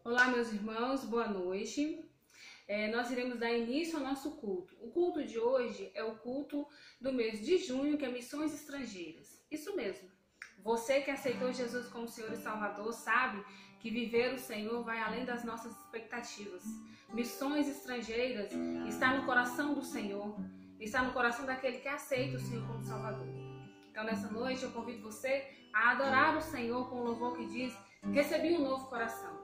Olá, meus irmãos, boa noite. Nós iremos dar início ao nosso culto. O culto de hoje é o culto do mês de junho, que é Missões Estrangeiras. Isso mesmo. Você que aceitou Jesus como Senhor e Salvador sabe que viver o Senhor vai além das nossas expectativas. Missões Estrangeiras está no coração do Senhor, está no coração daquele que aceita o Senhor como Salvador. Então, nessa noite, eu convido você a adorar o Senhor com o louvor que diz: recebi um novo coração.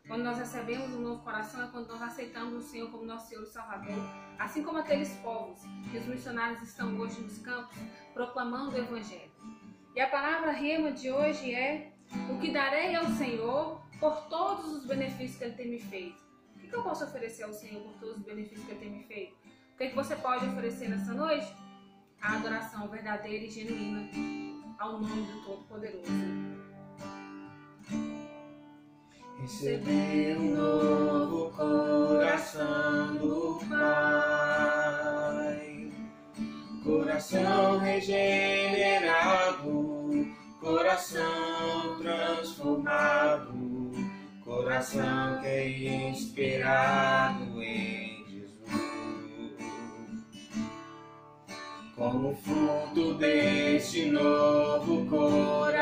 Quando nós recebemos um novo coração é quando nós aceitamos o Senhor como nosso Senhor e Salvador. Assim como aqueles povos que os missionários estão hoje nos campos proclamando o Evangelho. E a palavra rema de hoje é: o que darei ao Senhor por todos os benefícios que Ele tem me feito. O que eu posso oferecer ao Senhor por todos os benefícios que Ele tem me feito? O que você pode oferecer nessa noite? A adoração verdadeira e genuína ao nome do Todo-Poderoso. Receber um novo coração do Pai, coração regenerado, coração transformado, coração que é inspirado em Jesus. Como fruto deste novo coração,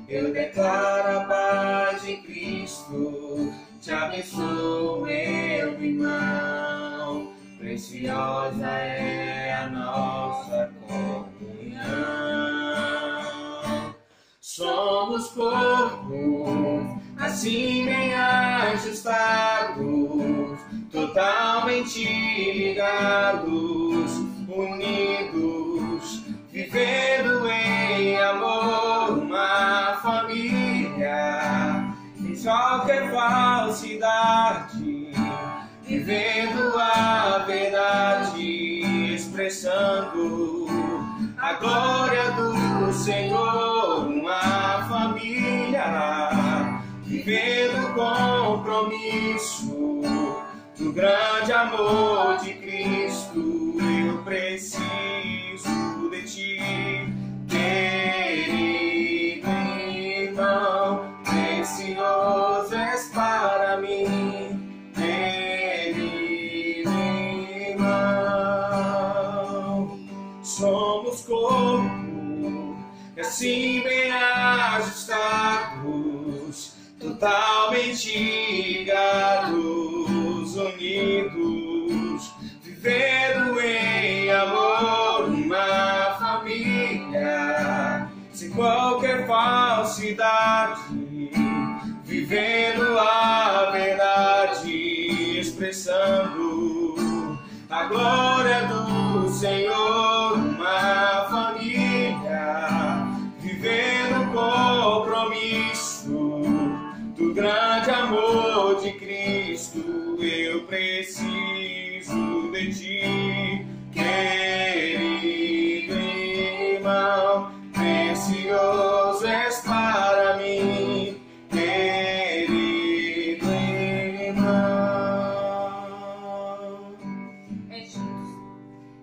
eu declaro a paz de Cristo, te abençoo, meu irmão. Preciosa é a nossa comunhão. Somos corpos, assim bem ajustados, totalmente ligados, unidos, vivendo em amor, uma família, sem qualquer falsidade, vivendo a verdade, expressando a glória do Senhor, uma família, vivendo o compromisso do grande amor de Cristo. Eu preciso de ti, querido irmão, precioso és para mim, querido irmão. Somos corpo, e assim bem ajustados, totalmente ligados, unidos, vivendo em amor, uma família, sem qualquer falsidade, vivendo a verdade, expressando a glória do Senhor, uma família, vivendo o compromisso do grande amor de Cristo. Eu preciso de ti, querido irmão, precioso és para mim, querido irmão.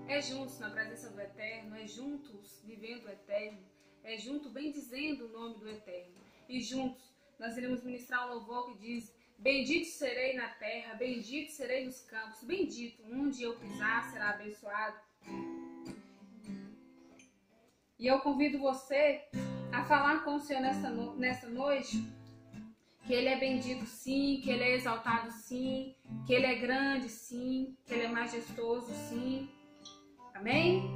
É juntos na presença do Eterno, é juntos vivendo o Eterno, é junto bendizendo o nome do Eterno. E juntos nós iremos ministrar um louvor que diz: bendito serei na terra, bendito serei nos campos, bendito, onde eu pisar será abençoado. E eu convido você a falar com o Senhor nessa noite, que Ele é bendito sim, que Ele é exaltado sim, que Ele é grande sim, que Ele é majestoso sim. Amém?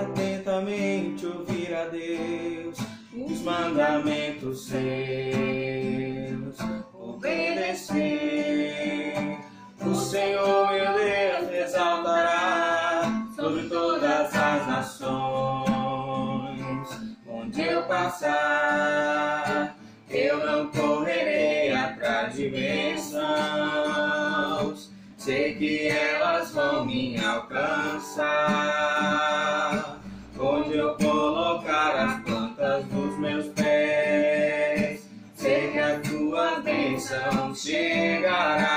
Atentamente ouvir a Deus, os mandamentos seus, obedecer. O Senhor meu Deus exaltará sobre todas as nações. Onde eu passar, eu não correrei atrás de bênçãos. Sei que elas vão me alcançar. Onde eu colocar as plantas dos meus pés, sei que a tua bênção chegará.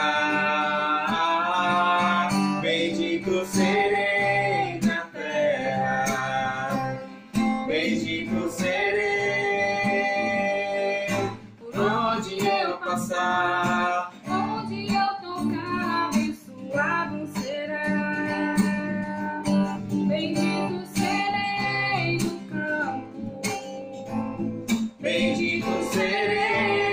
Bendito serei na terra, bendito serei onde eu passar. Onde eu tocar, abençoado será. Bendito serei no campo. Bendito serei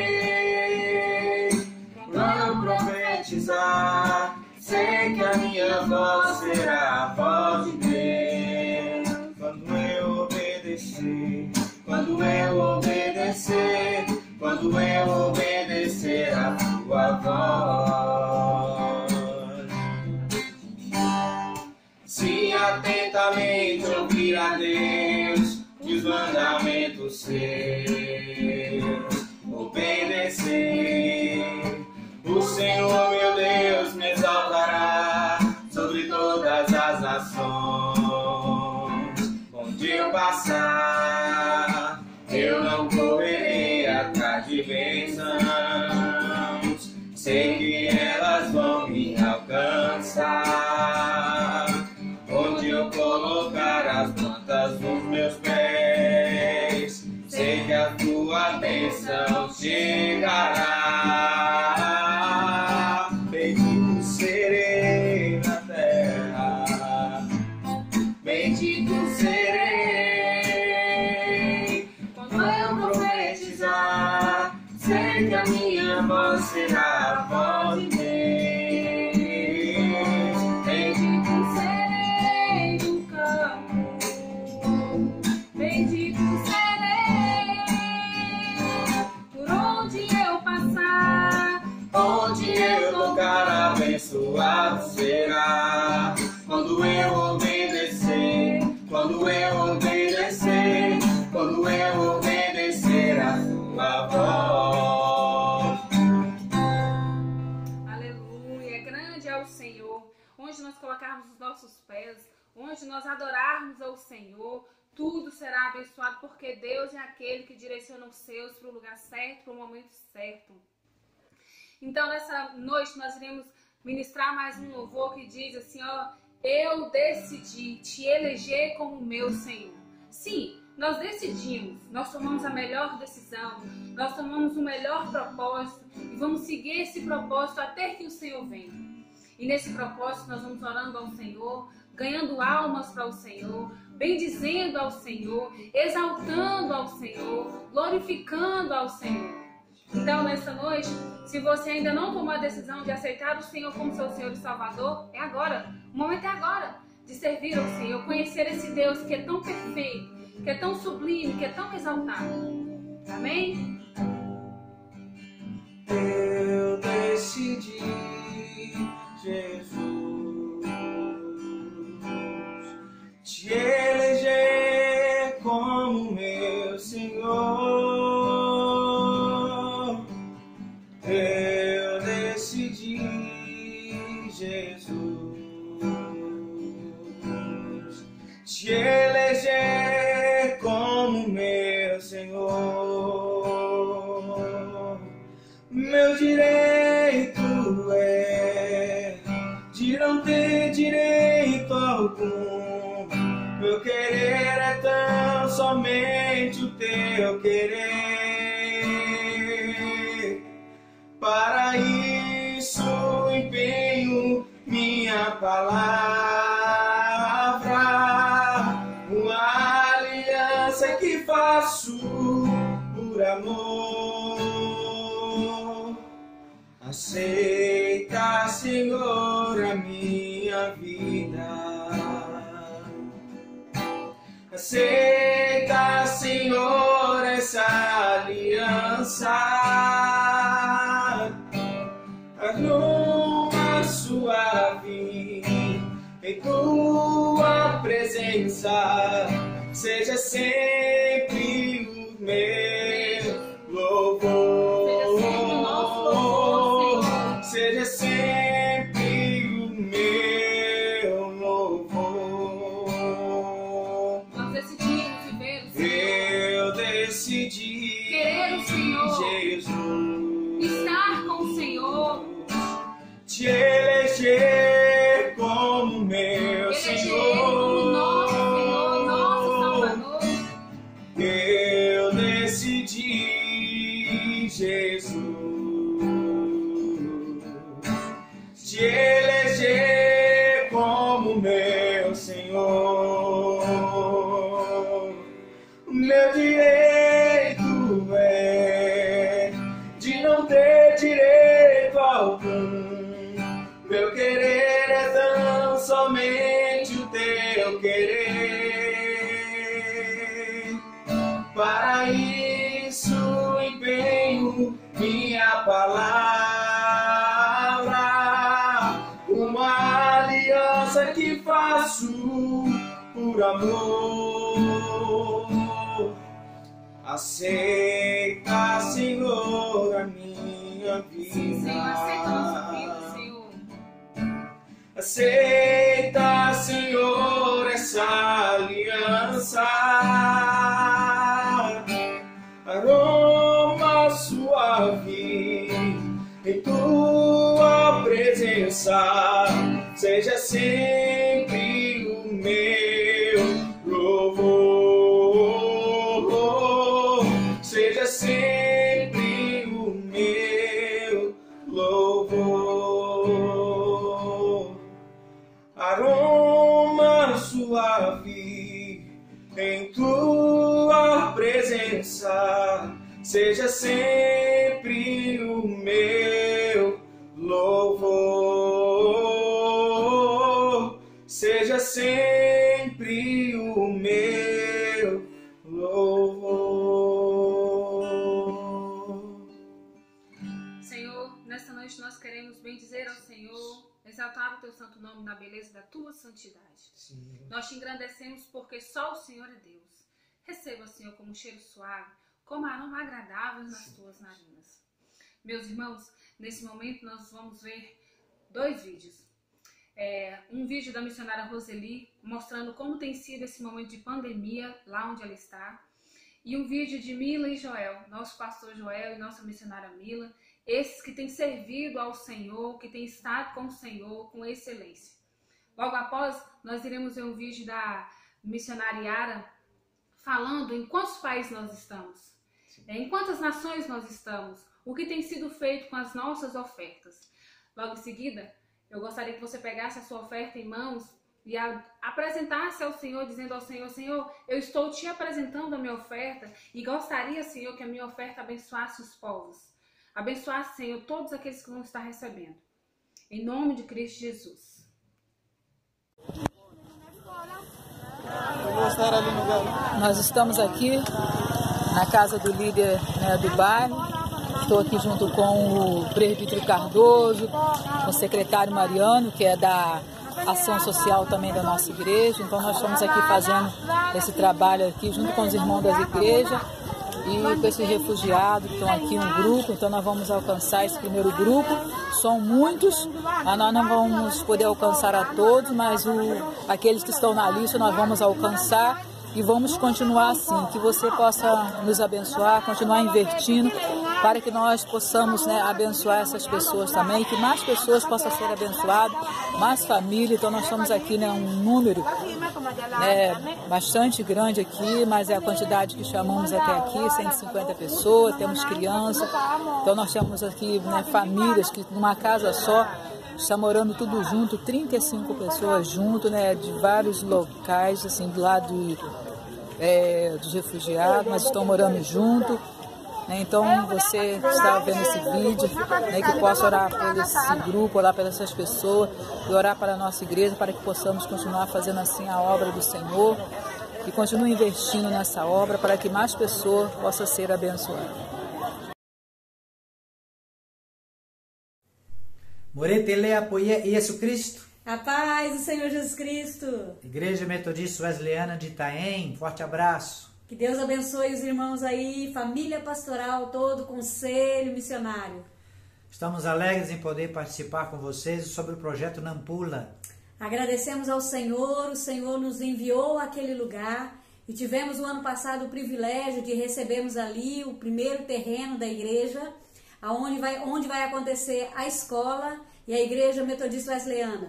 quando eu profetizar. Sei que a minha voz será a voz de Deus. Quando eu obedecer, quando eu obedecer, quando eu obedecer a tua voz. Se atentamente ouvir a Deus e os mandamentos seus, obedecer, o Senhor meu Deus me exaltará sobre todas as nações. Onde eu passar, eu não correrei atrás de bênçãos. Sei que elas vão me alcançar. Onde eu colocar as plantas dos meus pés, sei que a tua bênção chegará. Bendito serei na terra, bendito serei quando eu profetizar. Sei que a minha voz será a voz de Deus. Bendito serei no campo. Bendito serei por onde eu passar. Onde eu tocar, abençoado será. Quando eu obedecer, quando eu obedecer, quando eu obedecer a tua voz. Aleluia, grande é o Senhor. Onde nós colocarmos os nossos pés, onde nós adorarmos ao Senhor, tudo será abençoado, porque Deus é aquele que direciona os seus para o lugar certo, para o momento certo. Então, nessa noite, nós iremos ministrar mais um louvor que diz assim, ó: eu decidi te eleger como meu Senhor. Sim, nós decidimos, nós tomamos a melhor decisão, nós tomamos o melhor propósito e vamos seguir esse propósito até que o Senhor venha. E nesse propósito nós vamos orando ao Senhor, ganhando almas para o Senhor, bendizendo ao Senhor, exaltando ao Senhor, glorificando ao Senhor. Então, nessa noite, se você ainda não tomou a decisão de aceitar o Senhor como seu Senhor e Salvador, é agora. O momento é agora de servir ao Senhor, conhecer esse Deus que é tão perfeito, que é tão sublime, que é tão exaltado. Amém? Eu decidi, Jesus, te eleger como meu Senhor. Eu decidi, Jesus, te eleger como meu Senhor. Meu direito é de não ter direito algum. Meu querer é tão somente o teu querer. Para isso empenho minha palavra, uma aliança que faço por amor. Aceita, Senhor, a minha vida. Aceita, Senhor, essa aliança. Numa suave em tua presença, seja sempre o meu louvor. Seja sempre o meu louvor. Nós decidimos viver o Senhor. Eu decidi querer o Senhor, Jesus, estar com o Senhor, te eleger como meu Senhor, como nosso Senhor, nosso Salvador. Eu decidi, Jesus, te eleger como meu Senhor. O meu direito é de não ter direito algum. Meu querer é tão somente o teu querer. Para isso empenho minha palavra, uma aliança que faço por amor. Aceita, Senhor, a minha vida. Sim, Senhor, aceita nossa vida, Senhor. Aceita, Senhor, essa aliança. Aroma suave em tua presença, seja sempre o meu louvor, seja sempre o meu louvor. Aroma suave em tua presença, seja sempre o meu louvor, seja sempre o meu louvor. Senhor, nesta noite nós queremos bendizer ao Senhor, exaltar o teu santo nome na beleza da tua santidade. Sim. Nós te engrandecemos porque só o Senhor é Deus. Receba, Senhor, como um cheiro suave, como aroma agradável nas tuas narinas. Meus irmãos, nesse momento nós vamos ver 2 vídeos. Um vídeo da missionária Roseli, mostrando como tem sido esse momento de pandemia lá onde ela está. E um vídeo de Mila e Joel, nosso pastor Joel e nossa missionária Mila, esses que têm servido ao Senhor, que têm estado com o Senhor com excelência. Logo após, nós iremos ver um vídeo da missionária Yara, falando em quantos países nós estamos, em quantas nações nós estamos, o que tem sido feito com as nossas ofertas. Logo em seguida, eu gostaria que você pegasse a sua oferta em mãos e apresentasse ao Senhor, dizendo ao Senhor: Senhor, eu estou te apresentando a minha oferta e gostaria, Senhor, que a minha oferta abençoasse os povos. Abençoasse, Senhor, todos aqueles que vão estar recebendo. Em nome de Cristo Jesus. Nós estamos aqui na casa do líder, né, do bairro. Estou aqui junto com o presbítero Cardoso, com o secretário Mariano, que é da ação social também da nossa igreja. Então nós estamos aqui fazendo esse trabalho aqui junto com os irmãos das igrejas e com esses refugiados que estão aqui, um grupo. Então nós vamos alcançar esse primeiro grupo. São muitos, mas nós não vamos poder alcançar a todos, mas aqueles que estão na lista nós vamos alcançar e vamos continuar assim, que você possa nos abençoar, continuar investindo para que nós possamos, né, abençoar essas pessoas também, que mais pessoas possam ser abençoadas, mais família. Então nós estamos aqui, né, um número, né, bastante grande aqui, mas é a quantidade que chamamos até aqui, 150 pessoas, temos crianças. Então nós temos aqui, né, famílias que numa casa só está morando tudo junto, 35 pessoas junto, né, de vários locais, assim, do lado dos refugiados, mas estão morando junto. Então você está vendo esse vídeo, né, que eu possa orar por esse grupo, orar pelas essas pessoas e orar para a nossa igreja, para que possamos continuar fazendo assim a obra do Senhor e continue investindo nessa obra para que mais pessoas possam ser abençoadas. Moretele apoia Jesus Cristo. A paz do Senhor Jesus Cristo. Igreja Metodista Wesleyana de Itaém, forte abraço. Que Deus abençoe os irmãos aí, família pastoral, todo o conselho missionário. Estamos alegres em poder participar com vocês sobre o projeto Nampula. Agradecemos ao Senhor, o Senhor nos enviou àquele lugar e tivemos no ano passado o privilégio de recebermos ali o primeiro terreno da igreja, onde vai acontecer a escola e a Igreja Metodista Wesleyana.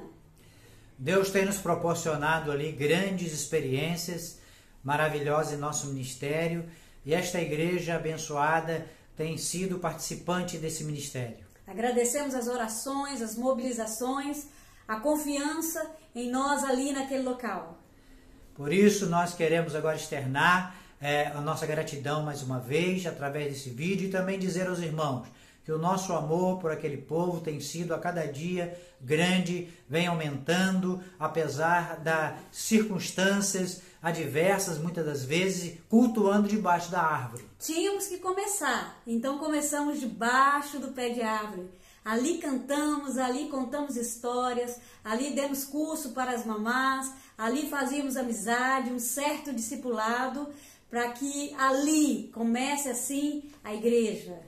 Deus tem nos proporcionado ali grandes experiências maravilhosas em nosso ministério e esta igreja abençoada tem sido participante desse ministério. Agradecemos as orações, as mobilizações, a confiança em nós ali naquele local. Por isso, nós queremos agora externar a nossa gratidão mais uma vez, através desse vídeo, e também dizer aos irmãos que o nosso amor por aquele povo tem sido a cada dia grande, vem aumentando, apesar das circunstâncias adversas, muitas das vezes, cultuando debaixo da árvore. Tínhamos que começar, então começamos debaixo do pé de árvore. Ali cantamos, ali contamos histórias, ali demos curso para as mamás, ali fazíamos amizade, um certo discipulado, para que ali comece assim a igreja.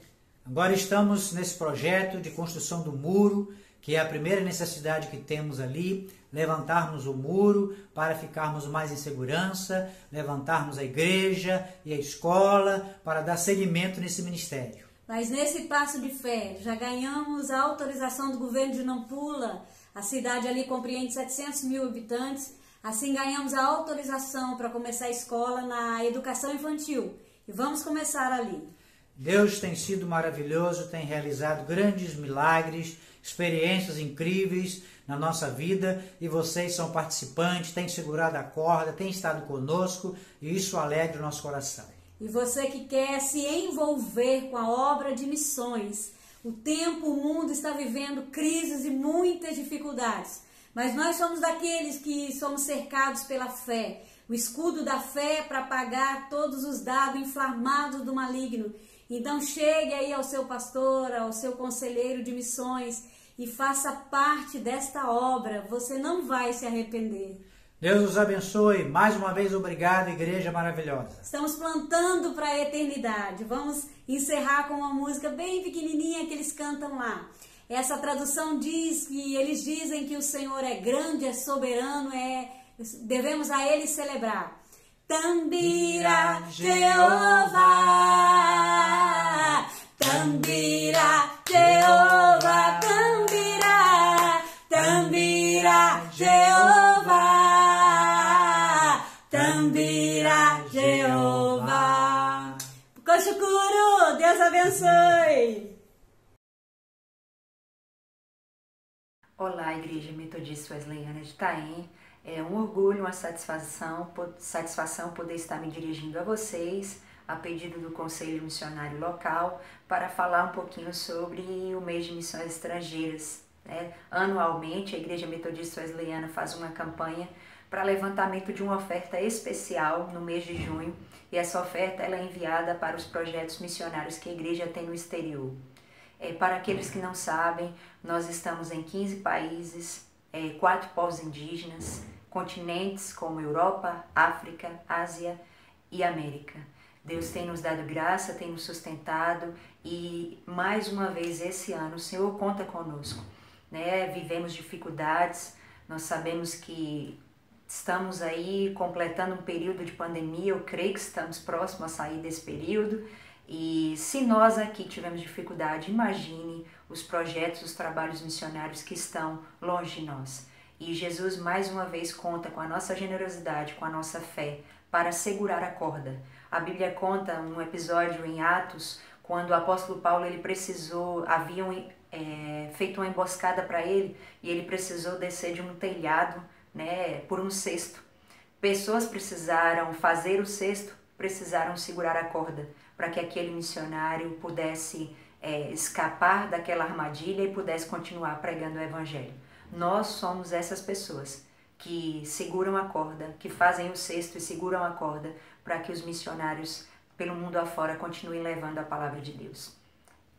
Agora estamos nesse projeto de construção do muro, que é a primeira necessidade que temos ali, levantarmos o muro para ficarmos mais em segurança, levantarmos a igreja e a escola para dar seguimento nesse ministério. Mas nesse passo de fé, já ganhamos a autorização do governo de Nampula, a cidade ali compreende 700 mil habitantes, assim ganhamos a autorização para começar a escola na educação infantil e vamos começar ali. Deus tem sido maravilhoso, tem realizado grandes milagres, experiências incríveis na nossa vida e vocês são participantes, têm segurado a corda, têm estado conosco e isso alegra o nosso coração. E você que quer se envolver com a obra de missões, o mundo está vivendo crises e muitas dificuldades, mas nós somos daqueles que somos cercados pela fé, o escudo da fé para apagar todos os dados inflamados do maligno. Então chegue aí ao seu pastor, ao seu conselheiro de missões e faça parte desta obra, você não vai se arrepender. Deus os abençoe, mais uma vez obrigado, igreja maravilhosa. Estamos plantando para a eternidade, vamos encerrar com uma música bem pequenininha que eles cantam lá. Essa tradução diz que eles dizem que o Senhor é grande, é soberano, devemos a Ele celebrar. Tambira Jeová, tambira Jeová, tambira, tambira Jeová, tambira Jeová. Cochucuru, Deus abençoe. Olá, Igreja Metodista Wesleyana de Itaém. É um orgulho, uma satisfação poder estar me dirigindo a vocês, a pedido do Conselho Missionário Local, para falar um pouquinho sobre o mês de missões estrangeiras. Anualmente, a Igreja Metodista Wesleyana faz uma campanha para levantamento de uma oferta especial no mês de junho, e essa oferta ela é enviada para os projetos missionários que a Igreja tem no exterior. Para aqueles que não sabem, nós estamos em 15 países, 4 povos indígenas, continentes como Europa, África, Ásia e América. Deus tem nos dado graça, tem nos sustentado e mais uma vez esse ano o Senhor conta conosco. Vivemos dificuldades, nós sabemos que estamos aí completando um período de pandemia, eu creio que estamos próximos a sair desse período. E se nós aqui tivemos dificuldade, imagine os projetos, os trabalhos missionários que estão longe de nós. E Jesus mais uma vez conta com a nossa generosidade, com a nossa fé, para segurar a corda. A Bíblia conta um episódio em Atos, quando o apóstolo Paulo haviam feito uma emboscada para ele, e ele precisou descer de um telhado, por um cesto. Pessoas precisaram fazer o cesto, precisaram segurar a corda, para que aquele missionário pudesse escapar daquela armadilha e pudesse continuar pregando o Evangelho. Nós somos essas pessoas que seguram a corda, que fazem o cesto e seguram a corda para que os missionários pelo mundo afora continuem levando a palavra de Deus.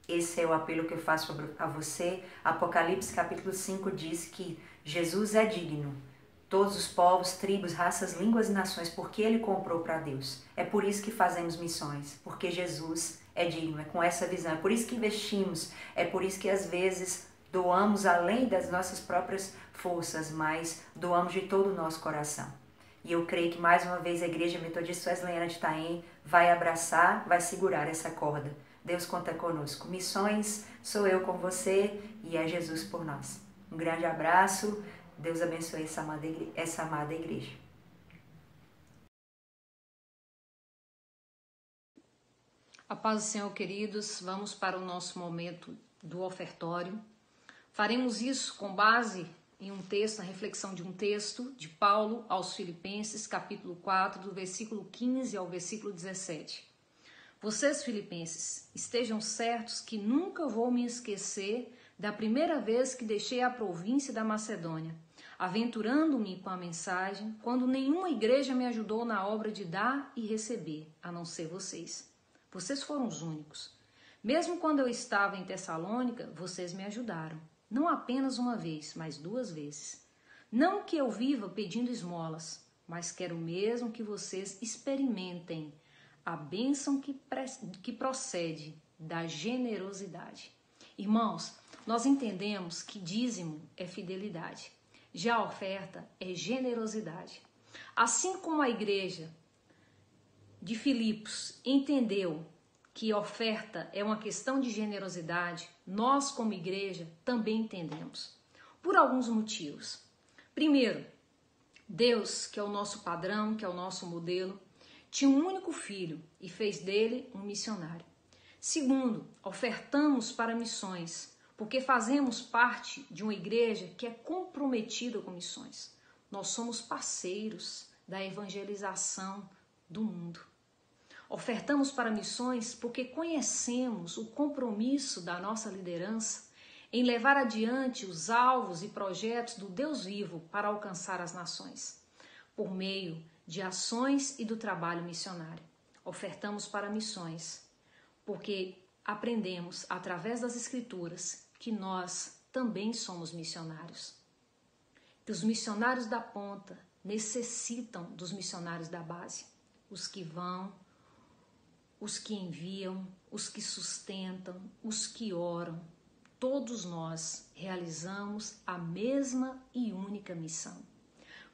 Esse é o apelo que eu faço a você. Apocalipse capítulo 5 diz que Jesus é digno. Todos os povos, tribos, raças, línguas e nações, porque Ele comprou para Deus. É por isso que fazemos missões, porque Jesus é digno, é com essa visão. É por isso que investimos, é por isso que às vezes doamos além das nossas próprias forças, mas doamos de todo o nosso coração. E eu creio que mais uma vez a Igreja Metodista Wesleyana de Itaém vai abraçar, vai segurar essa corda. Deus conta conosco. Missões sou eu com você e é Jesus por nós. Um grande abraço. Deus abençoe essa amada igreja. A paz do Senhor, queridos, vamos para o nosso momento do ofertório. Faremos isso com base em um texto, a reflexão de um texto de Paulo aos Filipenses, capítulo 4, do versículo 15 ao versículo 17. Vocês, filipenses, estejam certos que nunca vou me esquecer da primeira vez que deixei a província da Macedônia, aventurando-me com a mensagem, quando nenhuma igreja me ajudou na obra de dar e receber, a não ser vocês. Vocês foram os únicos. Mesmo quando eu estava em Tessalônica, vocês me ajudaram. Não apenas uma vez, mas 2 vezes. Não que eu viva pedindo esmolas, mas quero mesmo que vocês experimentem a bênção que procede da generosidade. Irmãos, nós entendemos que dízimo é fidelidade. Já a oferta é generosidade. Assim como a igreja de Filipos entendeu que oferta é uma questão de generosidade, nós como igreja também entendemos. Por alguns motivos. Primeiro, Deus, que é o nosso padrão, que é o nosso modelo, tinha um único filho e fez dele um missionário. Segundo, ofertamos para missões, porque fazemos parte de uma igreja que é comprometida com missões. Nós somos parceiros da evangelização do mundo. Ofertamos para missões porque conhecemos o compromisso da nossa liderança em levar adiante os alvos e projetos do Deus vivo para alcançar as nações, por meio de ações e do trabalho missionário. Ofertamos para missões porque aprendemos através das Escrituras que nós também somos missionários. Que os missionários da ponta necessitam dos missionários da base. Os que vão, os que enviam, os que sustentam, os que oram. Todos nós realizamos a mesma e única missão: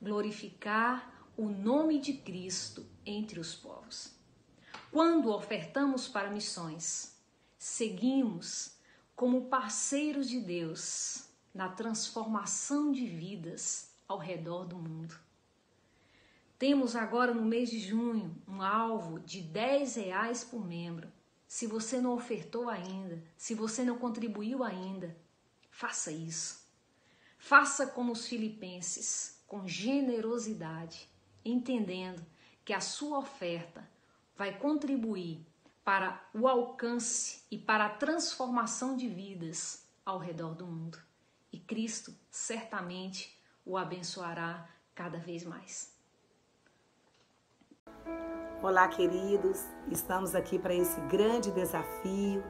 glorificar o nome de Cristo entre os povos. Quando ofertamos para missões, seguimos como parceiros de Deus na transformação de vidas ao redor do mundo. Temos agora no mês de junho um alvo de R$10 por membro. Se você não ofertou ainda, se você não contribuiu ainda, faça isso. Faça como os filipenses, com generosidade, entendendo que a sua oferta vai contribuir para o alcance e para a transformação de vidas ao redor do mundo. E Cristo certamente o abençoará cada vez mais. Olá, queridos. Estamos aqui para esse grande desafio,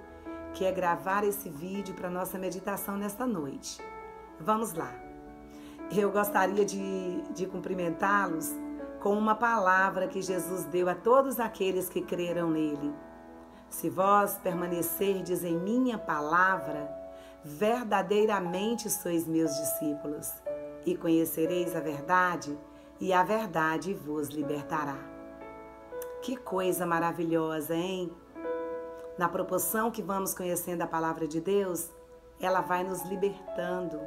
que é gravar esse vídeo para nossa meditação nesta noite. Vamos lá. Eu gostaria de cumprimentá-los com uma palavra que Jesus deu a todos aqueles que creram nele. Se vós permanecerdes em minha palavra, verdadeiramente sois meus discípulos, e conhecereis a verdade, e a verdade vos libertará. Que coisa maravilhosa, hein? Na proporção que vamos conhecendo a palavra de Deus, ela vai nos libertando,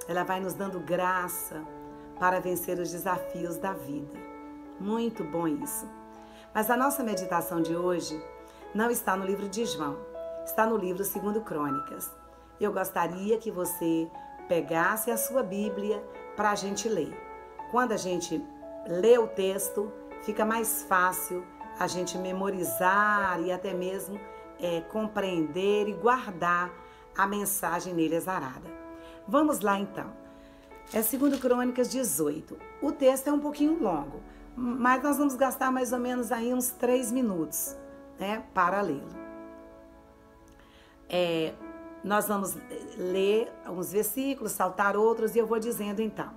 ela vai nos dando graça para vencer os desafios da vida. Muito bom isso. Mas a nossa meditação de hoje não está no livro de João, está no livro 2 Crônicas. Eu gostaria que você pegasse a sua Bíblia para a gente ler. Quando a gente lê o texto, fica mais fácil a gente memorizar e até mesmo compreender e guardar a mensagem nele exarada. Vamos lá então. É 2 Crônicas 18. O texto é um pouquinho longo, mas nós vamos gastar mais ou menos aí uns 3 minutos, né, para lê-lo. Nós vamos ler uns versículos, saltar outros, e eu vou dizendo então.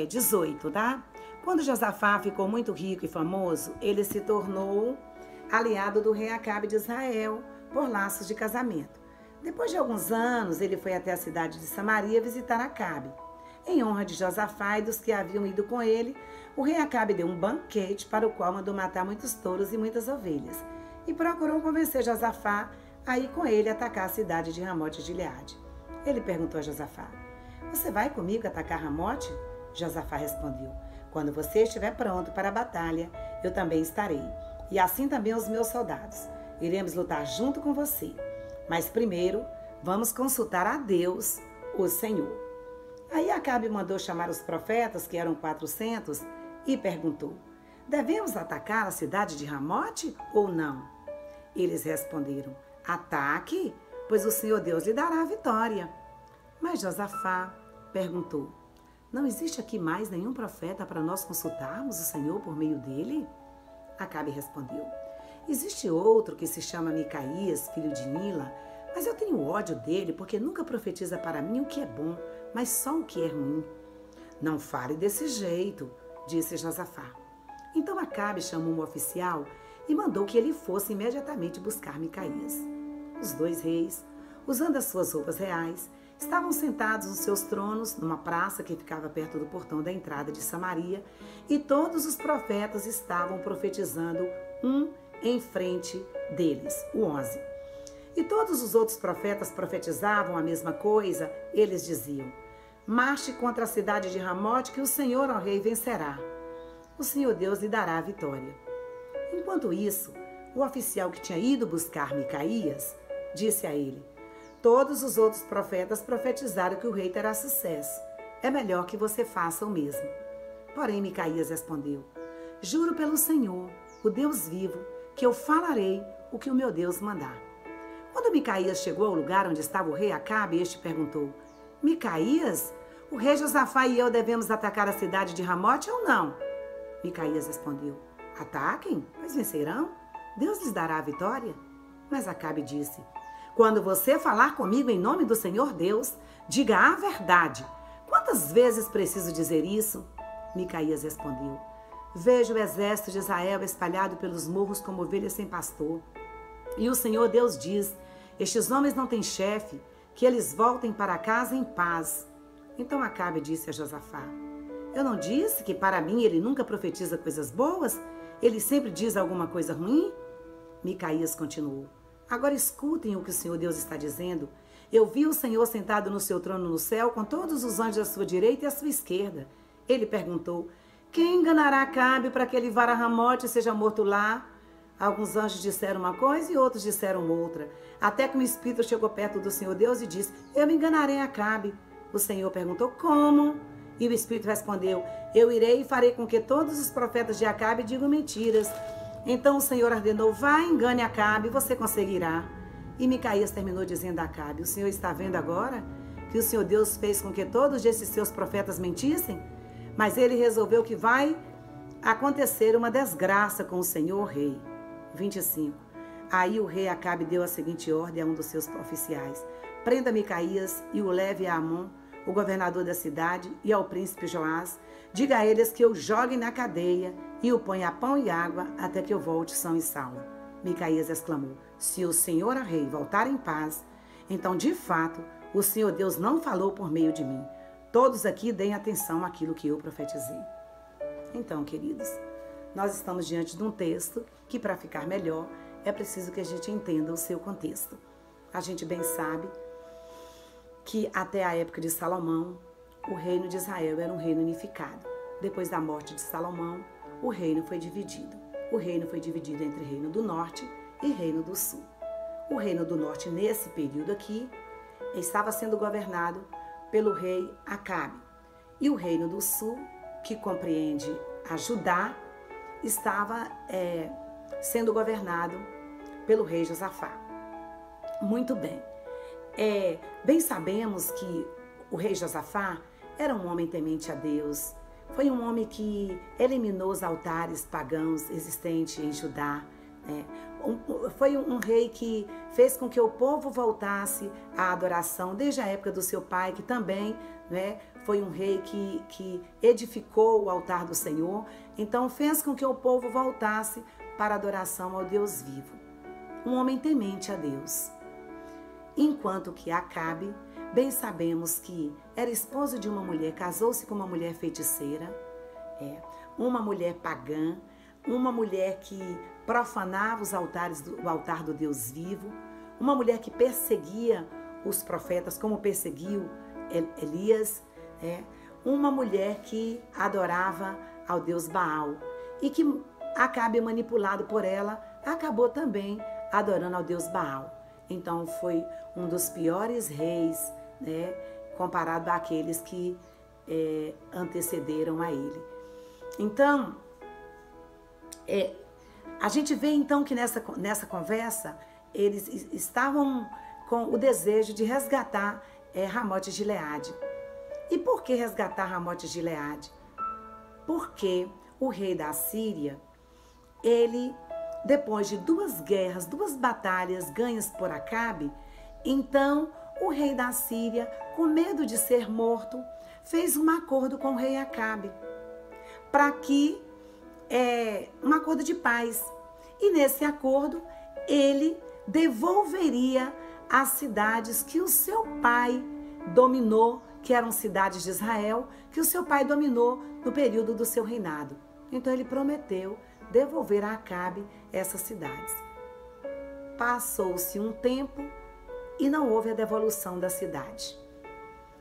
18, tá? Quando Josafá ficou muito rico e famoso, ele se tornou aliado do rei Acabe de Israel por laços de casamento. Depois de alguns anos, ele foi até a cidade de Samaria visitar Acabe. Em honra de Josafá e dos que haviam ido com ele, o rei Acabe deu um banquete para o qual mandou matar muitos touros e muitas ovelhas, e procurou convencer Josafá a ir com ele atacar a cidade de Ramote de Gileade. Ele perguntou a Josafá: "Você vai comigo atacar Ramote?" Josafá respondeu: "Quando você estiver pronto para a batalha, eu também estarei, e assim também os meus soldados. Iremos lutar junto com você. Mas primeiro, vamos consultar a Deus, o Senhor. Aí Acabe mandou chamar os profetas, que eram 400, e perguntou: devemos atacar a cidade de Ramote ou não? Eles responderam: ataque, pois o Senhor Deus lhe dará a vitória. Mas Josafá perguntou: não existe aqui mais nenhum profeta para nós consultarmos o Senhor por meio dele? Acabe respondeu: existe outro que se chama Micaías, filho de Nila, mas eu tenho ódio dele porque nunca profetiza para mim o que é bom, mas só o que é ruim. Não fale desse jeito, disse Josafá. Então Acabe chamou um oficial e mandou que ele fosse imediatamente buscar Micaías. Os dois reis, usando as suas roupas reais, estavam sentados nos seus tronos numa praça que ficava perto do portão da entrada de Samaria, e todos os profetas estavam profetizando um em frente deles, o 11. E todos os outros profetas profetizavam a mesma coisa. Eles diziam: marche contra a cidade de Ramote, que o Senhor, ó rei, vencerá. O Senhor Deus lhe dará a vitória. Enquanto isso, o oficial que tinha ido buscar Micaías disse a ele: todos os outros profetas profetizaram que o rei terá sucesso. É melhor que você faça o mesmo. Porém, Micaías respondeu: juro pelo Senhor, o Deus vivo, que eu falarei o que o meu Deus mandar. Quando Micaías chegou ao lugar onde estava o rei Acabe, este perguntou: Micaías, o rei Josafá e eu devemos atacar a cidade de Ramote ou não? Micaías respondeu: ataquem, pois vencerão. Deus lhes dará a vitória. Mas Acabe disse: quando você falar comigo em nome do Senhor Deus, diga a verdade. Quantas vezes preciso dizer isso? Micaías respondeu: vejo o exército de Israel espalhado pelos morros como ovelhas sem pastor. E o Senhor Deus diz: estes homens não têm chefe, que eles voltem para casa em paz. Então Acabe disse a Josafá: eu não disse que para mim ele nunca profetiza coisas boas? Ele sempre diz alguma coisa ruim? Micaías continuou: agora escutem o que o Senhor Deus está dizendo. Eu vi o Senhor sentado no seu trono no céu, com todos os anjos à sua direita e à sua esquerda. Ele perguntou: quem enganará Acabe para que ele vá a Ramote e seja morto lá? Alguns anjos disseram uma coisa e outros disseram outra, até que um espírito chegou perto do Senhor Deus e disse: eu me enganarei Acabe. O Senhor perguntou: como? E o espírito respondeu: eu irei e farei com que todos os profetas de Acabe digam mentiras. Então o Senhor ordenou: vá, engane Acabe, você conseguirá. E Micaías terminou dizendo a Acabe: o Senhor está vendo agora que o Senhor Deus fez com que todos esses seus profetas mentissem? Mas ele resolveu que vai acontecer uma desgraça com o Senhor rei. 25. Aí o rei Acabe deu a seguinte ordem a um dos seus oficiais: prenda Micaías e o leve a Amon, o governador da cidade, e ao príncipe Joás. Diga a eles que eu jogue na cadeia e o ponha a pão e água até que eu volte são e salvo. Micaías exclamou: se o Senhor, a rei, voltar em paz, então de fato o Senhor Deus não falou por meio de mim. Todos aqui deem atenção àquilo que eu profetizei. Então, queridos, nós estamos diante de um texto que, para ficar melhor, é preciso que a gente entenda o seu contexto. A gente bem sabe que até a época de Salomão, o reino de Israel era um reino unificado. Depois da morte de Salomão, o reino foi dividido. O reino foi dividido entre reino do norte e reino do sul. O reino do norte, nesse período aqui, estava sendo governado pelo rei Acabe. E o reino do sul, que compreende a Judá, estava sendo governado pelo rei Josafá. Muito bem. Bem sabemos que o rei Josafá era um homem temente a Deus. Foi um homem que eliminou os altares pagãos existentes em Judá. Foi um rei que fez com que o povo voltasse à adoração desde a época do seu pai, que também foi um rei que edificou o altar do Senhor. Então fez com que o povo voltasse para a adoração ao Deus vivo. Um homem temente a Deus. Enquanto que Acabe, bem sabemos que era esposo de uma mulher, casou-se com uma mulher feiticeira, uma mulher pagã, uma mulher que profanava os altares o altar do Deus vivo, uma mulher que perseguia os profetas, como perseguiu Elias, uma mulher que adorava ao Deus Baal, e que Acabe, manipulado por ela, acabou também adorando ao deus Baal. Então foi um dos piores reis, né, comparado àqueles que antecederam a ele. Então, a gente vê então que nessa conversa eles estavam com o desejo de resgatar Ramote Gileade. E por que resgatar Ramote Gileade? Porque o rei da Síria, ele, depois de 2 guerras, 2 batalhas ganhas por Acabe, então o rei da Síria, com medo de ser morto, fez um acordo com o rei Acabe, para que, um acordo de paz. E nesse acordo, ele devolveria as cidades que o seu pai dominou, que eram cidades de Israel, que o seu pai dominou no período do seu reinado. Então ele prometeu devolver a Acabe essas cidades. Passou-se um tempo e não houve a devolução da cidade.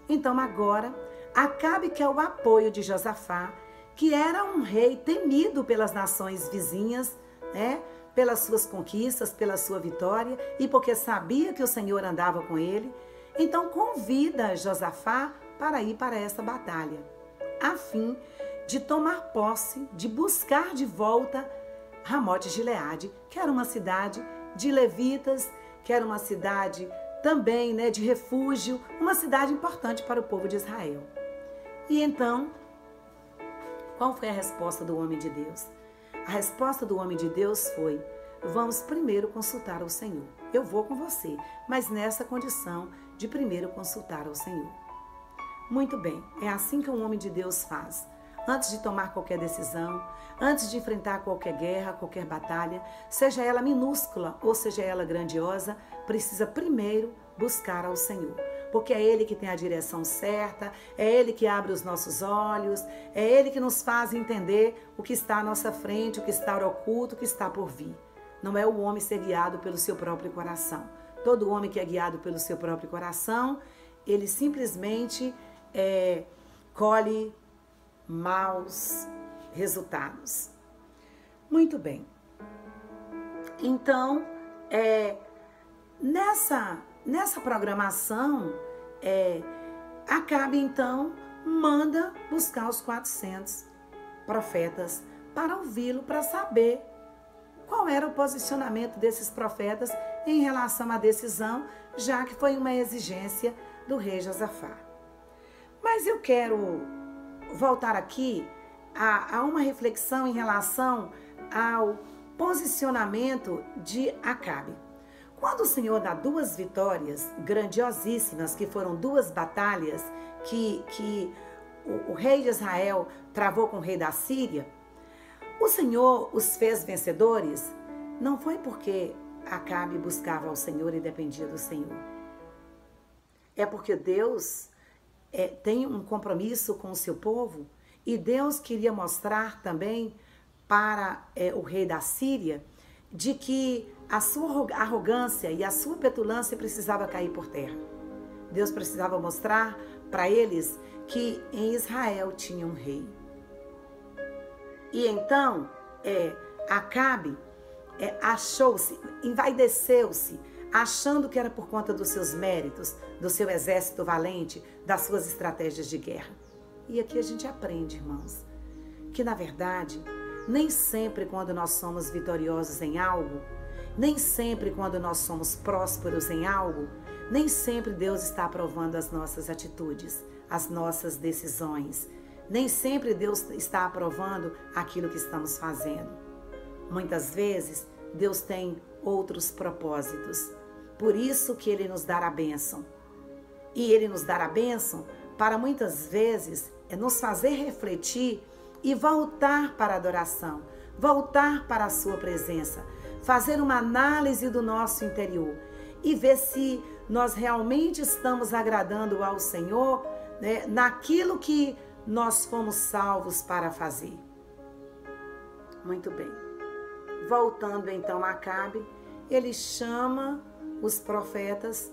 Então agora, Acabe quer o apoio de Josafá, que era um rei temido pelas nações vizinhas, né? Pelas suas conquistas, pela sua vitória e porque sabia que o Senhor andava com ele. Então convida Josafá para ir para essa batalha, a fim de tomar posse, de buscar de volta Ramote Gileade, que era uma cidade de levitas, que era uma cidade também, né, de refúgio, uma cidade importante para o povo de Israel. E então, qual foi a resposta do homem de Deus? A resposta do homem de Deus foi: vamos primeiro consultar ao Senhor. Eu vou com você, mas nessa condição de primeiro consultar ao Senhor. Muito bem, é assim que um homem de Deus faz. Antes de tomar qualquer decisão, antes de enfrentar qualquer guerra, qualquer batalha, seja ela minúscula ou seja ela grandiosa, precisa primeiro buscar ao Senhor. Porque é Ele que tem a direção certa, é Ele que abre os nossos olhos, é Ele que nos faz entender o que está à nossa frente, o que está oculto, o que está por vir. Não é o homem ser guiado pelo seu próprio coração. Todo homem que é guiado pelo seu próprio coração, ele simplesmente colhe maus resultados. Muito bem. Então, nessa programação, Acabe então manda buscar os 400 profetas para ouvi-lo, para saber qual era o posicionamento desses profetas em relação à decisão, já que foi uma exigência do rei Josafá. Mas eu quero voltar aqui a uma reflexão em relação ao posicionamento de Acabe. Quando o Senhor dá 2 vitórias grandiosíssimas, que foram 2 batalhas que o rei de Israel travou com o rei da Síria, o Senhor os fez vencedores, não foi porque Acabe buscava ao Senhor e dependia do Senhor. É porque Deus tem um compromisso com o seu povo e Deus queria mostrar também para o rei da Síria de que a sua arrogância e a sua petulância precisava cair por terra. Deus precisava mostrar para eles que em Israel tinha um rei. E então, Acabe achou-se, envaideceu-se, achando que era por conta dos seus méritos, do seu exército valente, das suas estratégias de guerra. E aqui a gente aprende, irmãos, que na verdade, nem sempre quando nós somos vitoriosos em algo, nem sempre quando nós somos prósperos em algo, nem sempre Deus está aprovando as nossas atitudes, as nossas decisões. Nem sempre Deus está aprovando aquilo que estamos fazendo. Muitas vezes, Deus tem outros propósitos. Por isso que Ele nos dá a bênção. E Ele nos dá a bênção para muitas vezes nos fazer refletir e voltar para a adoração, voltar para a sua presença, fazer uma análise do nosso interior e ver se nós realmente estamos agradando ao Senhor, né, naquilo que nós fomos salvos para fazer. Muito bem. Voltando então a Acabe, ele chama os profetas,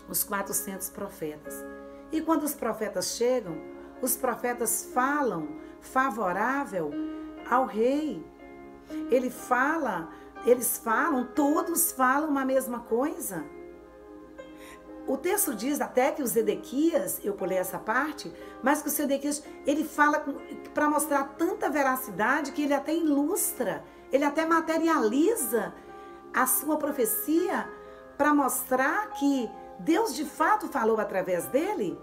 os 400 profetas. E quando os profetas chegam, os profetas falam favorável ao rei. Ele fala eles falam, todos falam a mesma coisa. O texto diz até que o Zedequias, eu pulei essa parte, mas que o Zedequias, ele fala para mostrar tanta veracidade que ele até ilustra, ele até materializa a sua profecia para mostrar que Deus de fato falou através dele.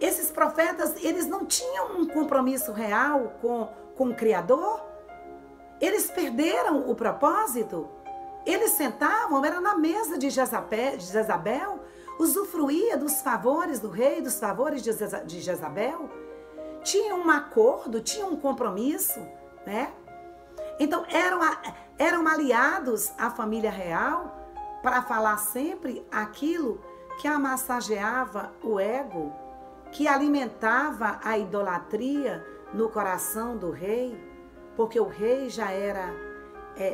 Esses profetas, eles não tinham um compromisso real com o Criador. Eles perderam o propósito. Eles sentavam, era na mesa de Jezabel, usufruía dos favores do rei, dos favores de Jezabel. Tinha um acordo, tinha um compromisso, né? Então, eram aliados à família real para falar sempre aquilo que amassageava o ego, que alimentava a idolatria no coração do rei, porque o rei já era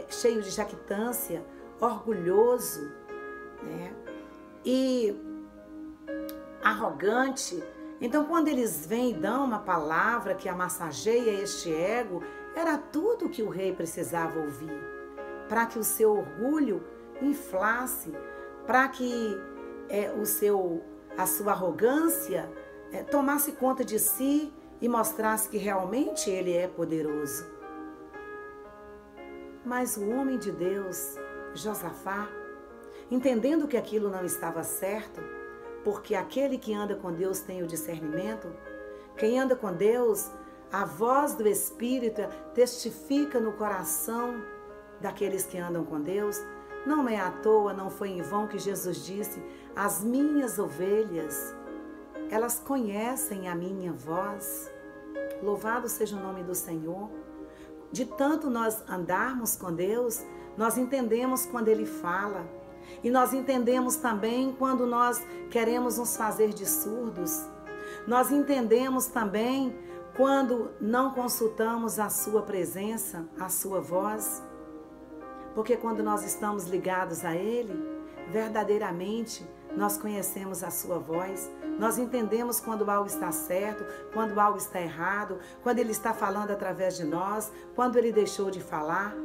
cheio de jactância, orgulhoso, né? E arrogante. Então, quando eles vêm e dão uma palavra que amassageia este ego, era tudo que o rei precisava ouvir, para que o seu orgulho inflasse, para que a sua arrogância tomasse conta de si e mostrasse que realmente ele é poderoso. Mas o homem de Deus, Josafá, entendendo que aquilo não estava certo, porque aquele que anda com Deus tem o discernimento, quem anda com Deus, a voz do Espírito testifica no coração daqueles que andam com Deus. Não é à toa, não foi em vão que Jesus disse: as minhas ovelhas, elas conhecem a minha voz. Louvado seja o nome do Senhor. De tanto nós andarmos com Deus, nós entendemos quando Ele fala. E nós entendemos também quando nós queremos nos fazer de surdos. Nós entendemos também quando não consultamos a sua presença, a sua voz. Porque quando nós estamos ligados a Ele, verdadeiramente nós conhecemos a sua voz. Nós entendemos quando algo está certo, quando algo está errado, quando Ele está falando através de nós, quando Ele deixou de falar.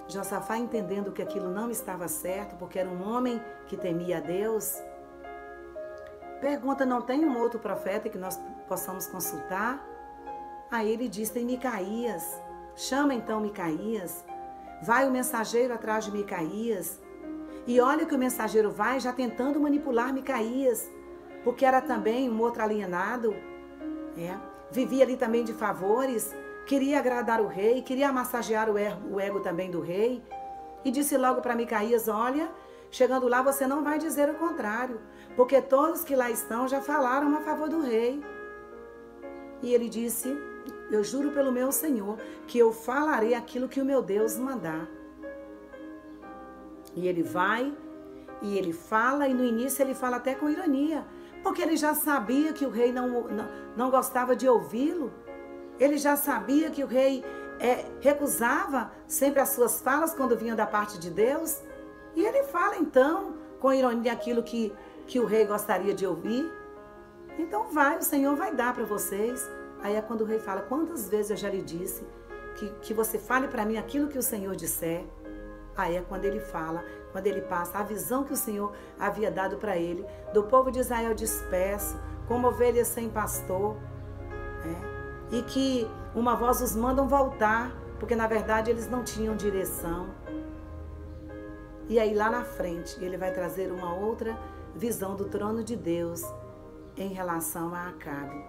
Josafá, entendendo que aquilo não estava certo, porque era um homem que temia a Deus, pergunta: não tem um outro profeta que nós possamos consultar? Aí ele diz: tem Micaías. Chama então Micaías. Vai o mensageiro atrás de Micaías. E olha que o mensageiro vai já tentando manipular Micaías, porque era também um outro alienado, vivia ali também de favores, queria agradar o rei, queria massagear o ego também do rei. E disse logo para Micaías: olha, chegando lá você não vai dizer o contrário, porque todos que lá estão já falaram a favor do rei. E ele disse: eu juro pelo meu Senhor que eu falarei aquilo que o meu Deus mandar. E ele vai, e ele fala, e no início ele fala até com ironia, porque ele já sabia que o rei não gostava de ouvi-lo. Ele já sabia que o rei recusava sempre as suas falas quando vinham da parte de Deus. E ele fala então, com ironia, aquilo que o rei gostaria de ouvir. Então vai, o Senhor vai dar para vocês. Aí é quando o rei fala: quantas vezes eu já lhe disse que você fale para mim aquilo que o Senhor disser. Aí é quando ele fala, quando ele passa a visão que o Senhor havia dado para ele, do povo de Israel disperso, como ovelhas sem pastor, e que uma voz os mandam voltar, porque na verdade eles não tinham direção. E aí lá na frente ele vai trazer uma outra visão do trono de Deus em relação a Acabe.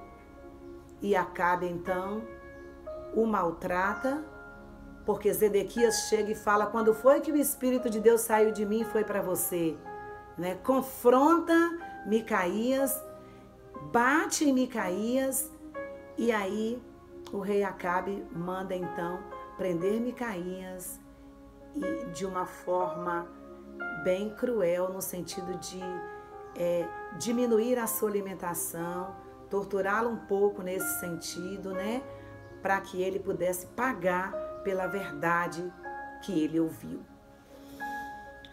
E Acabe então o maltrata, porque Zedequias chega e fala: quando foi que o Espírito de Deus saiu de mim e foi para você? Confronta Micaías, bate em Micaías, e aí o rei Acabe manda então prender Micaías, e de uma forma bem cruel, no sentido de diminuir a sua alimentação, torturá-lo um pouco nesse sentido, para que ele pudesse pagar pela verdade que ele ouviu.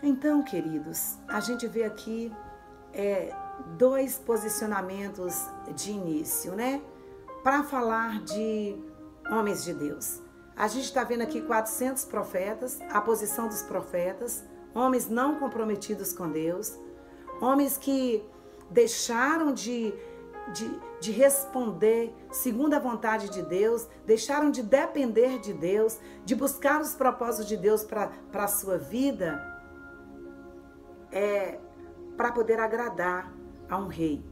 Então, queridos, a gente vê aqui dois posicionamentos de início, para falar de homens de Deus. A gente está vendo aqui 400 profetas, a posição dos profetas, homens não comprometidos com Deus, homens que deixaram de responder segundo a vontade de Deus, deixaram de depender de Deus, de buscar os propósitos de Deus para a sua vida, para poder agradar a um rei.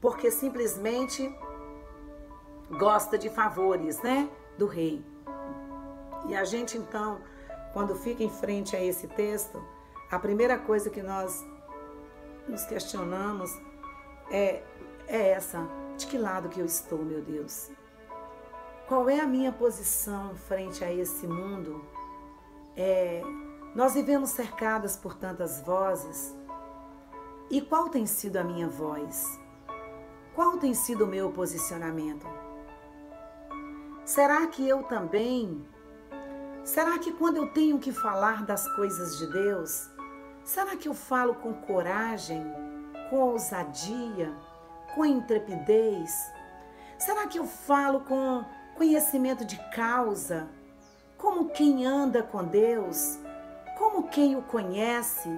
Porque simplesmente gosta de favores, né, do rei. E a gente então, quando fica em frente a esse texto, a primeira coisa que nós nos questionamos é essa: de que lado que eu estou, meu Deus? Qual é a minha posição frente a esse mundo? Nós vivemos cercadas por tantas vozes. E qual tem sido a minha voz? Qual tem sido o meu posicionamento? Será que eu também? Será que quando eu tenho que falar das coisas de Deus, será que eu falo com coragem, com ousadia, com intrepidez? Será que eu falo com conhecimento de causa, como quem anda com Deus, como quem o conhece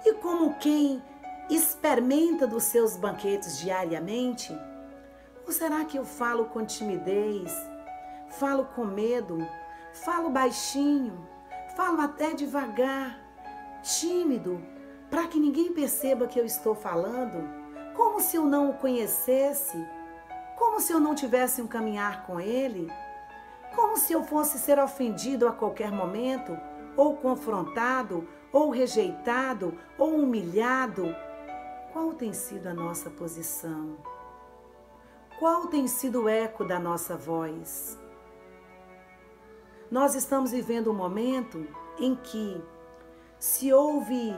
e como quem experimenta dos seus banquetes diariamente? Ou será que eu falo com timidez, falo com medo, falo baixinho, falo até devagar, tímido, para que ninguém perceba que eu estou falando, como se eu não o conhecesse, como se eu não tivesse um caminhar com ele, como se eu fosse ser ofendido a qualquer momento, ou confrontado, ou rejeitado, ou humilhado? Qual tem sido a nossa posição? Qual tem sido o eco da nossa voz? Nós estamos vivendo um momento em que se ouve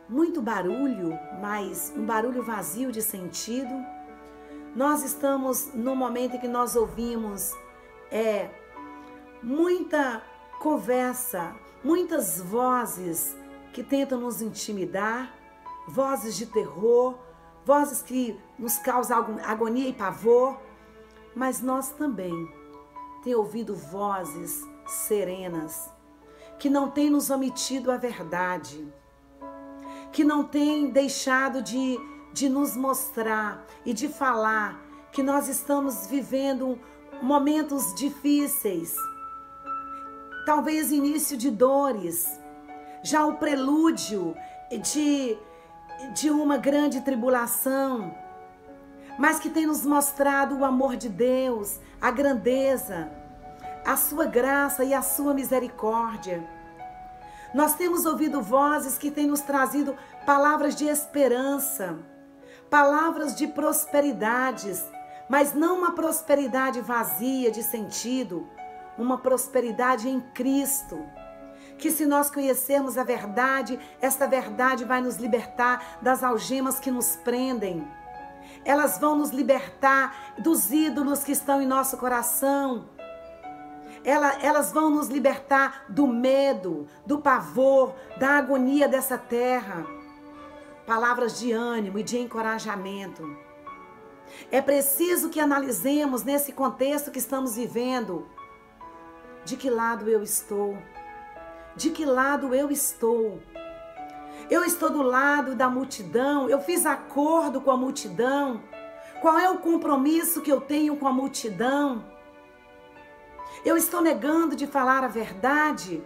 muito barulho, mas um barulho vazio de sentido. Nós estamos num momento em que nós ouvimos muita conversa, muitas vozes que tentam nos intimidar, vozes de terror, vozes que nos causam agonia e pavor, mas nós também temos ouvido vozes serenas, que não têm nos omitido a verdade, que não têm deixado de nos mostrar e de falar que nós estamos vivendo momentos difíceis, talvez início de dores, já o prelúdio de uma grande tribulação, mas que tem nos mostrado o amor de Deus, a grandeza, a sua graça e a sua misericórdia. Nós temos ouvido vozes que têm nos trazido palavras de esperança, palavras de prosperidades, mas não uma prosperidade vazia de sentido, uma prosperidade em Cristo. Que se nós conhecermos a verdade, esta verdade vai nos libertar das algemas que nos prendem. Elas vão nos libertar dos ídolos que estão em nosso coração. Elas vão nos libertar do medo, do pavor, da agonia dessa terra. Palavras de ânimo e de encorajamento. É preciso que analisemos nesse contexto que estamos vivendo. De que lado eu estou? De que lado eu estou? Eu estou do lado da multidão, eu fiz acordo com a multidão. Qual é o compromisso que eu tenho com a multidão? Eu estou negando de falar a verdade?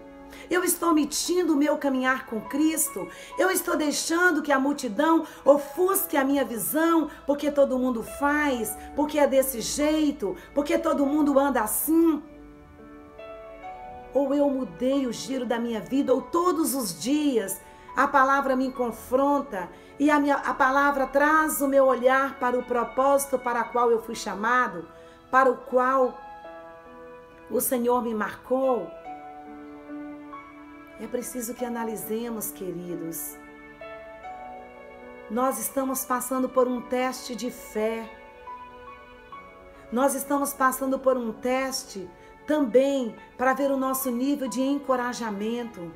Eu estou omitindo o meu caminhar com Cristo? Eu estou deixando que a multidão ofusque a minha visão, porque todo mundo faz, porque é desse jeito, porque todo mundo anda assim? Ou eu mudei o giro da minha vida, ou todos os dias a palavra me confronta e a palavra traz o meu olhar para o propósito para o qual eu fui chamado, para o qual o Senhor me marcou. É preciso que analisemos, queridos. Nós estamos passando por um teste de fé. Nós estamos passando por um teste também para ver o nosso nível de encorajamento.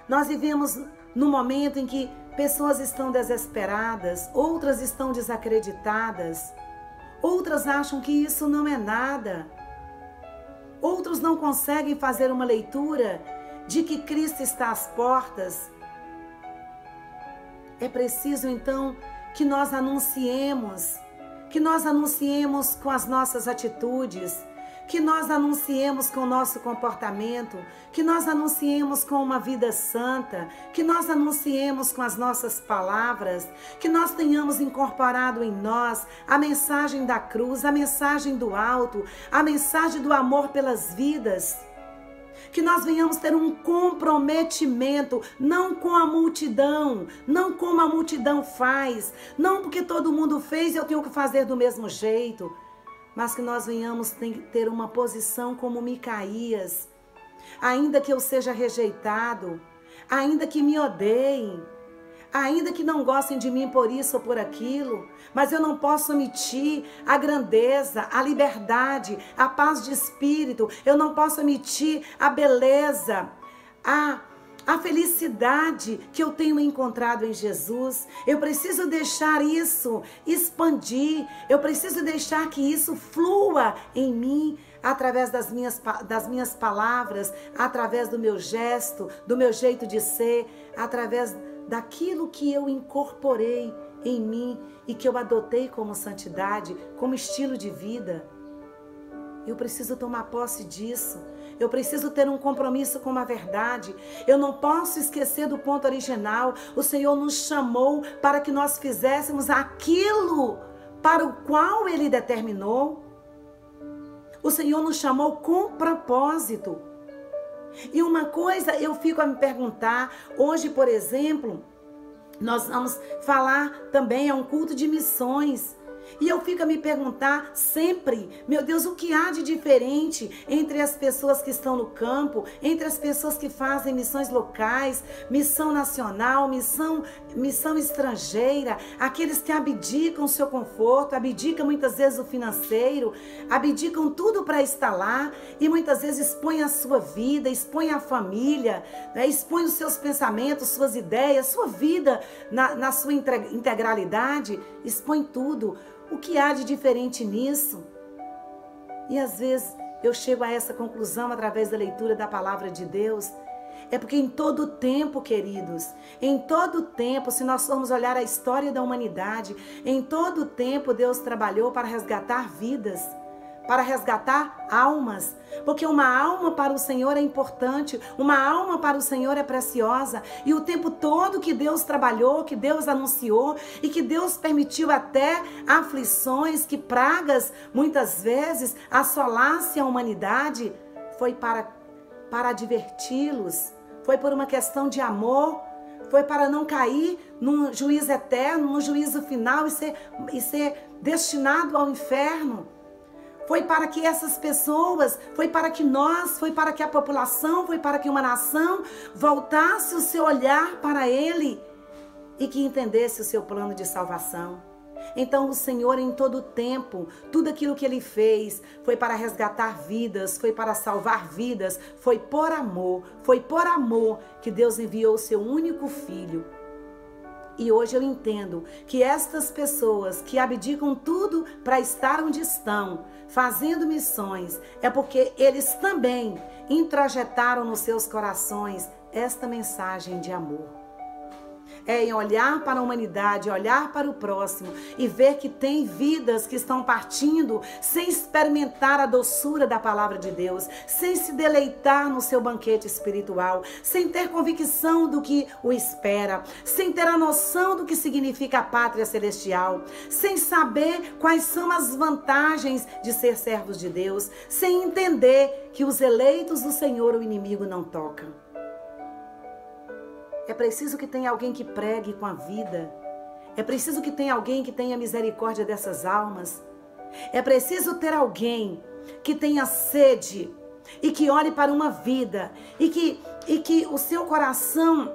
Nós vivemos num momento em que pessoas estão desesperadas, outras estão desacreditadas, Outras acham que isso não é nada. Outros não conseguem fazer uma leitura de que Cristo está às portas. É preciso então que nós anunciemos com as nossas atitudes, que nós anunciemos com o nosso comportamento, que nós anunciemos com uma vida santa, que nós anunciemos com as nossas palavras, que nós tenhamos incorporado em nós a mensagem da cruz, a mensagem do alto, a mensagem do amor pelas vidas. Que nós venhamos ter um comprometimento, não com a multidão, não como a multidão faz, não porque todo mundo fez e eu tenho que fazer do mesmo jeito, mas que nós venhamos ter uma posição como Micaías. Ainda que eu seja rejeitado, ainda que me odeiem, ainda que não gostem de mim por isso ou por aquilo, mas eu não posso omitir a grandeza, a liberdade, a paz de espírito, eu não posso omitir a beleza, a felicidade que eu tenho encontrado em Jesus. Eu preciso deixar isso expandir, eu preciso deixar que isso flua em mim, através das minhas palavras, através do meu gesto, do meu jeito de ser, através daquilo que eu incorporei em mim e que eu adotei como santidade, como estilo de vida. Eu preciso tomar posse disso. Eu preciso ter um compromisso com a verdade. Eu não posso esquecer do ponto original. O Senhor nos chamou para que nós fizéssemos aquilo para o qual Ele determinou. O Senhor nos chamou com propósito. E uma coisa eu fico a me perguntar, hoje, por exemplo, nós vamos falar também, é um culto de missões. E eu fico a me perguntar sempre, meu Deus, o que há de diferente entre as pessoas que estão no campo, entre as pessoas que fazem missões locais, missão nacional, missão estrangeira, aqueles que abdicam o seu conforto, abdicam muitas vezes o financeiro, abdicam tudo para estar lá e muitas vezes expõem a sua vida, expõem a família, né? Expõem os seus pensamentos, suas ideias, sua vida na sua integralidade, expõe tudo. O que há de diferente nisso? E às vezes eu chego a essa conclusão através da leitura da palavra de Deus. É porque em todo tempo, queridos, em todo tempo, se nós formos olhar a história da humanidade, em todo tempo Deus trabalhou para resgatar vidas, para resgatar almas, porque uma alma para o Senhor é importante, uma alma para o Senhor é preciosa, e o tempo todo que Deus trabalhou, que Deus anunciou e que Deus permitiu até aflições, que pragas muitas vezes assolassem a humanidade, foi para adverti-los, foi por uma questão de amor, foi para não cair num juízo eterno, num juízo final e ser destinado ao inferno. Foi para que essas pessoas, foi para que nós, foi para que a população, foi para que uma nação voltasse o seu olhar para Ele e que entendesse o seu plano de salvação. Então o Senhor em todo o tempo, tudo aquilo que Ele fez foi para resgatar vidas, foi para salvar vidas, foi por amor que Deus enviou o seu único Filho. E hoje eu entendo que estas pessoas que abdicam tudo para estar onde estão, fazendo missões, é porque eles também introjetaram nos seus corações esta mensagem de amor. É em olhar para a humanidade, olhar para o próximo e ver que tem vidas que estão partindo sem experimentar a doçura da palavra de Deus, sem se deleitar no seu banquete espiritual, sem ter convicção do que o espera, sem ter a noção do que significa a pátria celestial, sem saber quais são as vantagens de ser servos de Deus, sem entender que os eleitos do Senhor o inimigo não toca. É preciso que tenha alguém que pregue com a vida. É preciso que tenha alguém que tenha misericórdia dessas almas. É preciso ter alguém que tenha sede e que olhe para uma vida e que o seu coração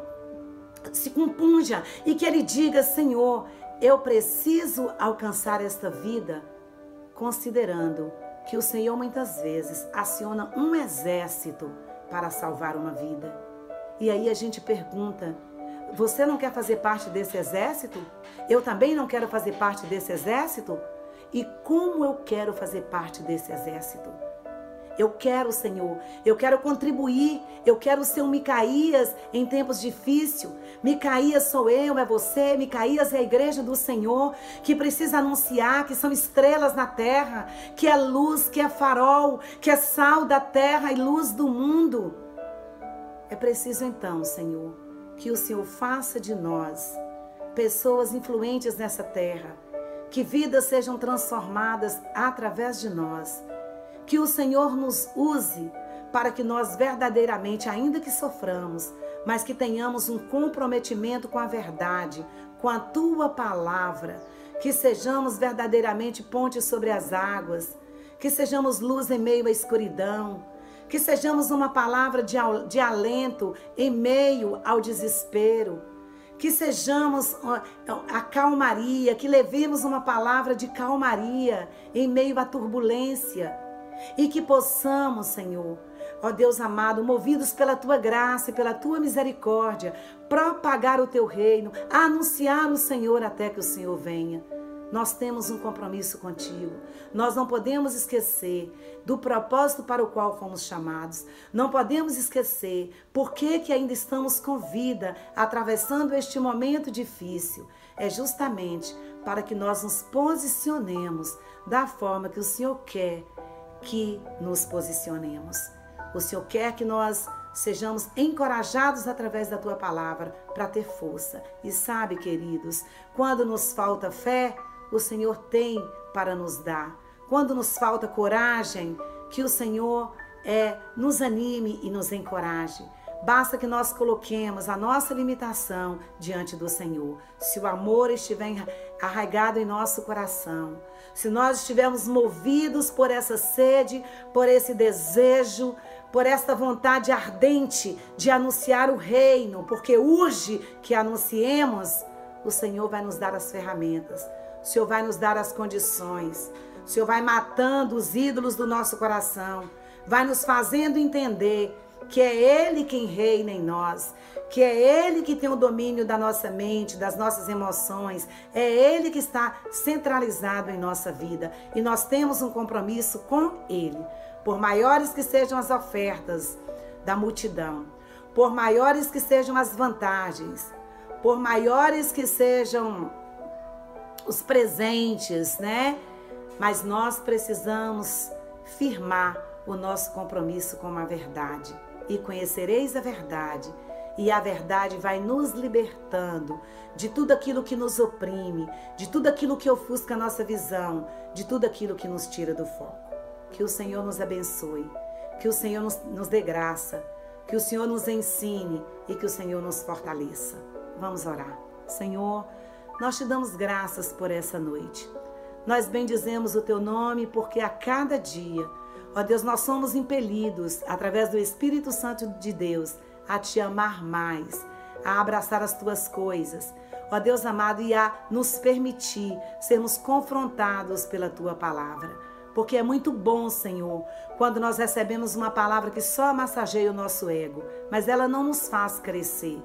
se compunja e que ele diga: Senhor, eu preciso alcançar esta vida, considerando que o Senhor muitas vezes aciona um exército para salvar uma vida. E aí a gente pergunta: você não quer fazer parte desse exército? Eu também não quero fazer parte desse exército? E como eu quero fazer parte desse exército? Eu quero, Senhor, eu quero contribuir, eu quero ser um Micaías em tempos difíceis. Micaías sou eu, é você, Micaías é a igreja do Senhor, que precisa anunciar que são estrelas na terra, que é luz, que é farol, que é sal da terra e luz do mundo. É preciso então, Senhor, que o Senhor faça de nós pessoas influentes nessa terra, que vidas sejam transformadas através de nós. Que o Senhor nos use para que nós verdadeiramente, ainda que soframos, mas que tenhamos um comprometimento com a verdade, com a Tua palavra, que sejamos verdadeiramente pontes sobre as águas, que sejamos luz em meio à escuridão, que sejamos uma palavra de alento em meio ao desespero, que sejamos a calmaria, que levemos uma palavra de calmaria em meio à turbulência. E que possamos, Senhor, ó Deus amado, movidos pela Tua graça e pela Tua misericórdia, propagar o Teu reino, anunciar o Senhor até que o Senhor venha. Nós temos um compromisso contigo. Nós não podemos esquecer do propósito para o qual fomos chamados. Não podemos esquecer por que ainda estamos com vida, atravessando este momento difícil. É justamente para que nós nos posicionemos da forma que o Senhor quer que nos posicionemos. O Senhor quer que nós sejamos encorajados através da Tua palavra para ter força. E sabe, queridos, quando nos falta fé, o Senhor tem para nos dar. Quando nos falta coragem, que o Senhor nos anime e nos encoraje. Basta que nós coloquemos a nossa limitação diante do Senhor. Se o amor estiver arraigado em nosso coração, se nós estivermos movidos por essa sede, por esse desejo, por esta vontade ardente de anunciar o reino, porque urge que anunciemos, o Senhor vai nos dar as ferramentas, o Senhor vai nos dar as condições, o Senhor vai matando os ídolos do nosso coração, vai nos fazendo entender que é Ele quem reina em nós, que é Ele que tem o domínio da nossa mente, das nossas emoções, é Ele que está centralizado em nossa vida e nós temos um compromisso com Ele. Por maiores que sejam as ofertas da multidão, por maiores que sejam as vantagens, por maiores que sejam os presentes, né? Mas nós precisamos firmar o nosso compromisso com a verdade. E conhecereis a verdade, e a verdade vai nos libertando de tudo aquilo que nos oprime, de tudo aquilo que ofusca a nossa visão, de tudo aquilo que nos tira do foco. Que o Senhor nos abençoe, que o Senhor nos dê graça, que o Senhor nos ensine e que o Senhor nos fortaleça. Vamos orar. Senhor, nós te damos graças por essa noite. Nós bendizemos o Teu nome porque a cada dia, ó Deus, nós somos impelidos, através do Espírito Santo de Deus, a Te amar mais, a abraçar as Tuas coisas, ó Deus amado, e a nos permitir sermos confrontados pela Tua palavra. Porque é muito bom, Senhor, quando nós recebemos uma palavra que só massageia o nosso ego, mas ela não nos faz crescer.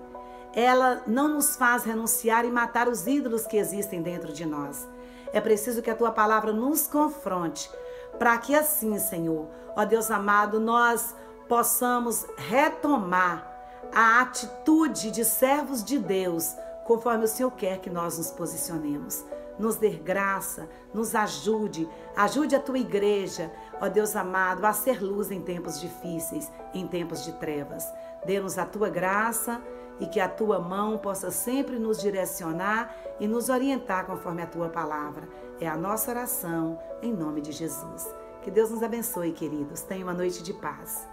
Ela não nos faz renunciar e matar os ídolos que existem dentro de nós. É preciso que a Tua palavra nos confronte, para que assim, Senhor, ó Deus amado, nós possamos retomar a atitude de servos de Deus, conforme o Senhor quer que nós nos posicionemos. Nos dê graça, nos ajude a Tua igreja, ó Deus amado, a ser luz em tempos difíceis, em tempos de trevas. Dê-nos a Tua graça e que a Tua mão possa sempre nos direcionar e nos orientar conforme a Tua palavra. É a nossa oração, em nome de Jesus. Que Deus nos abençoe, queridos. Tenha uma noite de paz.